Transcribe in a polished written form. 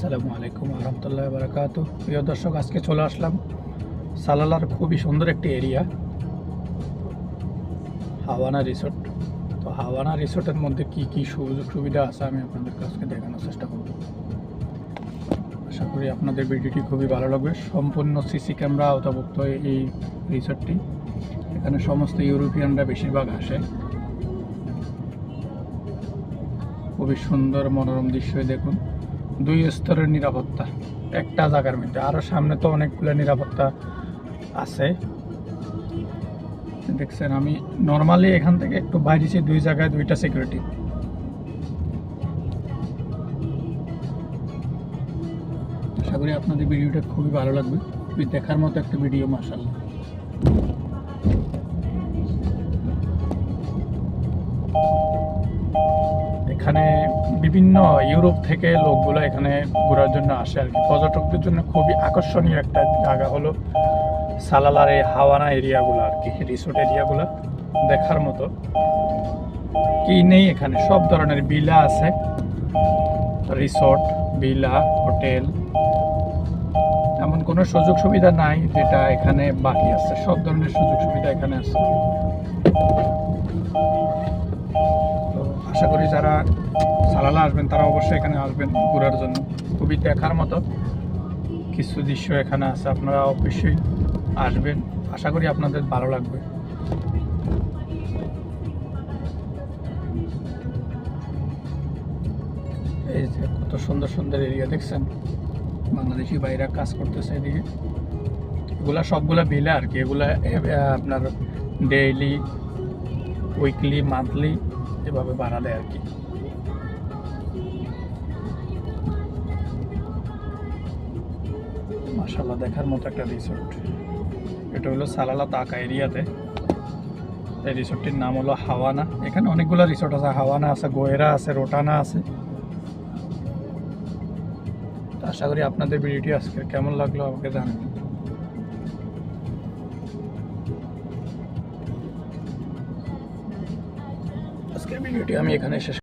আসসালামু আলাইকুম রহমতুল্লাহ বারাকাত। প্রিয় দর্শক, আজকে চলে আসলাম সালালার খুবই সুন্দর একটি এরিয়া, হাওয়ানা রিসোর্ট। তো হাওয়ানা রিসোর্টের মধ্যে কি কি সুযোগ সুবিধা আছে আমি আপনাদের কাছে দেখানোর চেষ্টা করব। আশা করি আপনাদের ভিডিওটি খুবই ভালো লাগবে। সম্পূর্ণ সিসি ক্যামেরা আওতাভুক্ত এই রিসোর্টটি। এখানে সমস্ত ইউরোপিয়ানরা বেশিরভাগ আসে। খুবই সুন্দর মনোরম দৃশ্য দেখুন। 2 স্তরের নিরাপত্তা একটা জায়গার মধ্যে, আরও সামনে তো অনেকগুলো নিরাপত্তা আছে দেখছেন। আমি নর্মালি এখান থেকে একটু বাইরেছি, 2 জায়গায় 2টা সিকিউরিটি। আশা করি আপনাদের ভিডিওটা খুবই ভালো লাগবে, খুবই দেখার মতো একটা ভিডিও মাশাআল্লাহ। এখানে বিভিন্ন ইউরোপ থেকে লোকগুলো এখানে ঘোরার জন্য আসে আর কি। পর্যটকদের জন্য খুবই আকর্ষণীয় একটা জায়গা হলো সালালার এই হাওয়ানা এরিয়াগুলো আর কি। রিসোর্ট এরিয়াগুলো দেখার মতো কি নেই, এখানে সব ধরনের ভিলা আছে, রিসোর্ট, ভিলা, হোটেল। এমন কোনো সুযোগ সুবিধা নাই যেটা এখানে বাকি আছে, সব ধরনের সুযোগ সুবিধা এখানে আছে। আশা করি যারা সালালা আসবেন তারা অবশ্যই এখানে আসবেন ঘোরার জন্য। খুবই দেখার মতো কিছু দৃশ্য এখানে আছে, আপনারা অবশ্যই আসবেন। আশা করি আপনাদের ভালো লাগবে। এই যে কত সুন্দর সুন্দর এরিয়া দেখছেন, বাংলাদেশি বাইরা কাজ করতেছে এদিকে। এগুলা সবগুলা ভিলা আর কি। এগুলা আপনার ডেইলি, উইকলি, মান্থলি এভাবে ভাড়া দেয় আর কি। মাশাআল্লাহ, দেখার মতো একটা রিসোর্ট। এটা হলো সালালা তাকা এরিয়াতে। এই রিসোর্টটির নাম হলো হাওয়ানা। এখানে অনেকগুলো রিসোর্ট আছে, হাওয়ানা আছে, গোয়েরা আছে, রোটানা আছে। আশা করি আপনাদের ভিডিওটি আজকে কেমন লাগলো আমাকে জানাবেন। আজকের ভিডিওটি আমি এখানে শেষ